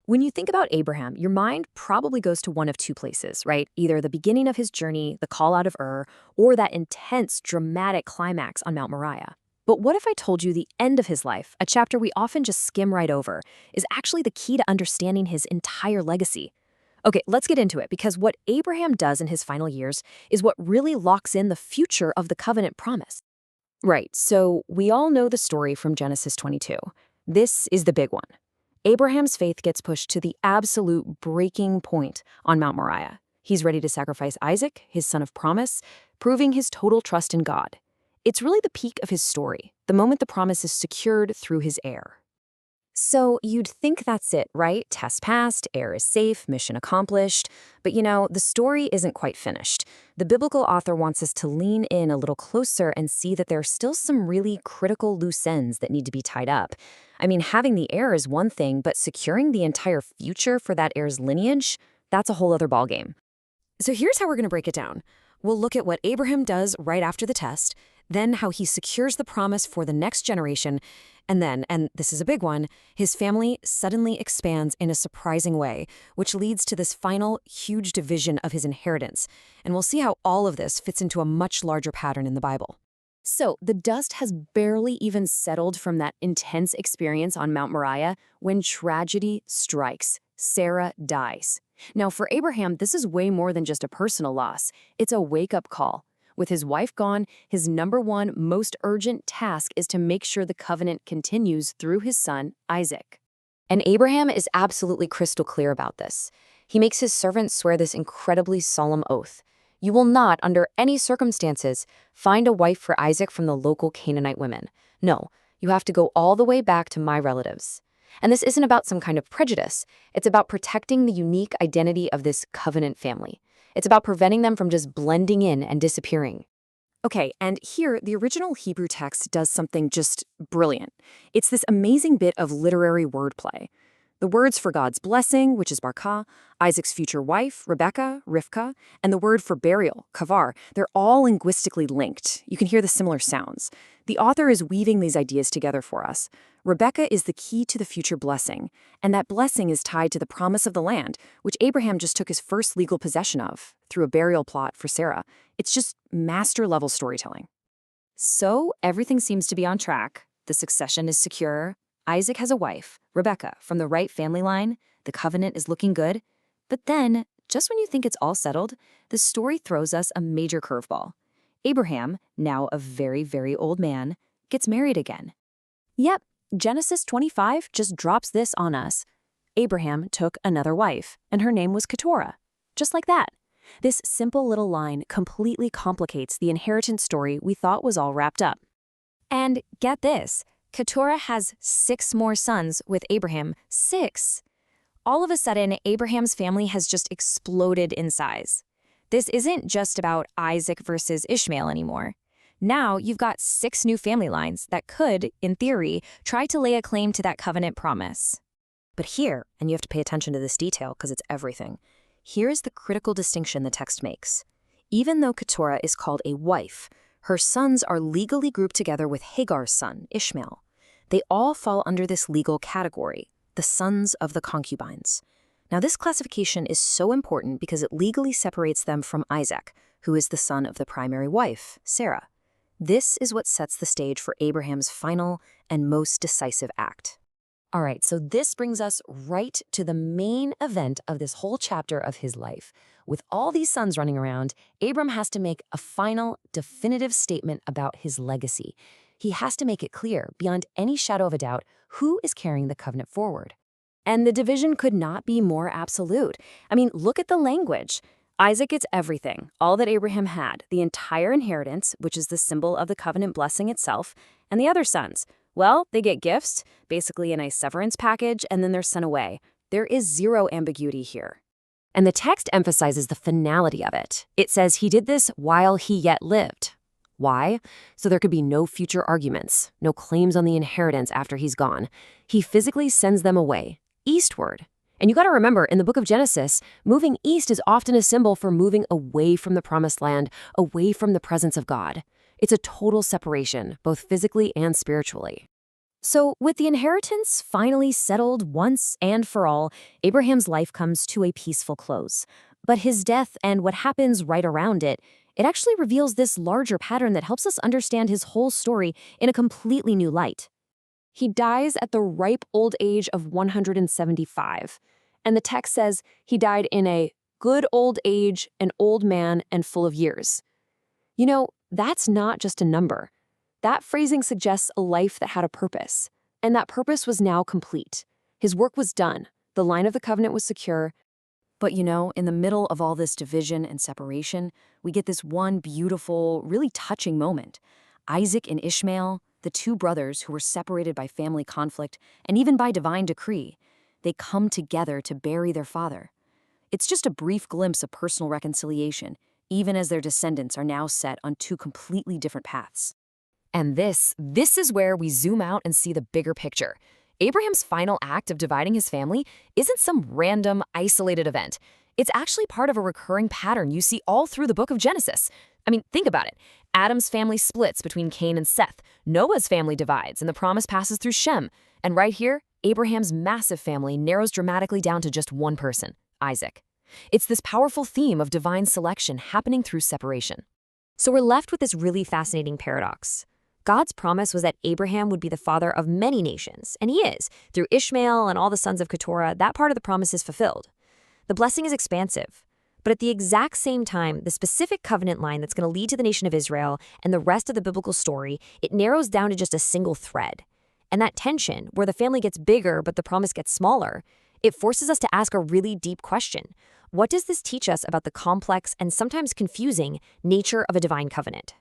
When you think about Abraham, your mind probably goes to one of two places, right? Either the beginning of his journey, the call out of Ur, or that intense, dramatic climax on Mount Moriah. But what if I told you the end of his life, a chapter we often just skim right over, is actually the key to understanding his entire legacy? Okay, let's get into it, because what Abraham does in his final years is what really locks in the future of the covenant promise. Right, so we all know the story from Genesis 22. This is the big one. Abraham's faith gets pushed to the absolute breaking point on Mount Moriah. He's ready to sacrifice Isaac, his son of promise, proving his total trust in God. It's really the peak of his story, the moment the promise is secured through his heir. So you'd think that's it, right? Test passed, heir is safe, mission accomplished. But the story isn't quite finished. The biblical author wants us to lean in a little closer and see that there are still some really critical loose ends that need to be tied up. I mean, having the heir is one thing, but securing the entire future for that heir's lineage, that's a whole other ballgame. So here's how we're going to break it down. We'll look at what Abraham does right after the test, then how he secures the promise for the next generation, and then, and this is a big one, his family suddenly expands in a surprising way, which leads to this final huge division of his inheritance. And we'll see how all of this fits into a much larger pattern in the Bible. So the dust has barely even settled from that intense experience on Mount Moriah when tragedy strikes. Sarah dies. Now, for Abraham, this is way more than just a personal loss. It's a wake-up call. With his wife gone, his number one most urgent task is to make sure the covenant continues through his son, Isaac. And Abraham is absolutely crystal clear about this. He makes his servants swear this incredibly solemn oath. You will not, under any circumstances, find a wife for Isaac from the local Canaanite women. No, you have to go all the way back to my relatives. And this isn't about some kind of prejudice. It's about protecting the unique identity of this covenant family. It's about preventing them from just blending in and disappearing. Okay, and here, the original Hebrew text does something just brilliant. It's this amazing bit of literary wordplay. The words for God's blessing, which is barakah, Isaac's future wife, Rebekah, Rivkah, and the word for burial, kavar, they're all linguistically linked. You can hear the similar sounds. The author is weaving these ideas together for us. Rebekah is the key to the future blessing, and that blessing is tied to the promise of the land, which Abraham just took his first legal possession of through a burial plot for Sarah. It's just master-level storytelling. So everything seems to be on track. The succession is secure. Isaac has a wife, Rebekah, from the right family line. The covenant is looking good. But then, just when you think it's all settled, the story throws us a major curveball. Abraham, now a very, very old man, gets married again. Yep, Genesis 25 just drops this on us. Abraham took another wife, and her name was Keturah. Just like that. This simple little line completely complicates the inheritance story we thought was all wrapped up. And get this. Keturah has 6 more sons with Abraham. 6! All of a sudden, Abraham's family has just exploded in size. This isn't just about Isaac versus Ishmael anymore. Now you've got 6 new family lines that could, in theory, try to lay a claim to that covenant promise. But here, and you have to pay attention to this detail because it's everything, here is the critical distinction the text makes. Even though Keturah is called a wife, her sons are legally grouped together with Hagar's son, Ishmael. They all fall under this legal category, the sons of the concubines. Now, this classification is so important because it legally separates them from Isaac, who is the son of the primary wife, Sarah. This is what sets the stage for Abraham's final and most decisive act. All right, so this brings us right to the main event of this whole chapter of his life. With all these sons running around, Abram has to make a final, definitive statement about his legacy. He has to make it clear, beyond any shadow of a doubt, who is carrying the covenant forward. And the division could not be more absolute. I mean, look at the language. Isaac gets everything, all that Abraham had, the entire inheritance, which is the symbol of the covenant blessing itself, and the other sons. Well, they get gifts, basically a nice severance package, and then they're sent away. There is zero ambiguity here. And the text emphasizes the finality of it. It says he did this while he yet lived. Why? So there could be no future arguments, no claims on the inheritance after he's gone. He physically sends them away, eastward. And you got to remember, in the book of Genesis, moving east is often a symbol for moving away from the promised land, away from the presence of God. It's a total separation, both physically and spiritually. So, with the inheritance finally settled once and for all, Abraham's life comes to a peaceful close. But his death and what happens right around it actually reveals this larger pattern that helps us understand his whole story in a completely new light. He dies at the ripe old age of 175. And the text says he died in a good old age, an old man, and full of years. You know, that's not just a number. That phrasing suggests a life that had a purpose. And that purpose was now complete. His work was done. The line of the covenant was secure. But in the middle of all this division and separation, we get this one beautiful, really touching moment. Isaac and Ishmael, the two brothers who were separated by family conflict and even by divine decree, they come together to bury their father. It's just a brief glimpse of personal reconciliation, even as their descendants are now set on two completely different paths. And this is where we zoom out and see the bigger picture. Abraham's final act of dividing his family isn't some random, isolated event. It's actually part of a recurring pattern you see all through the book of Genesis. I mean, think about it. Adam's family splits between Cain and Seth. Noah's family divides, and the promise passes through Shem. And right here, Abraham's massive family narrows dramatically down to just one person, Isaac. It's this powerful theme of divine selection happening through separation. So we're left with this really fascinating paradox. God's promise was that Abraham would be the father of many nations, and he is. Through Ishmael and all the sons of Keturah, that part of the promise is fulfilled. The blessing is expansive. But at the exact same time, the specific covenant line that's going to lead to the nation of Israel and the rest of the biblical story, it narrows down to just a single thread. And that tension, where the family gets bigger but the promise gets smaller, it forces us to ask a really deep question. What does this teach us about the complex and sometimes confusing nature of a divine covenant?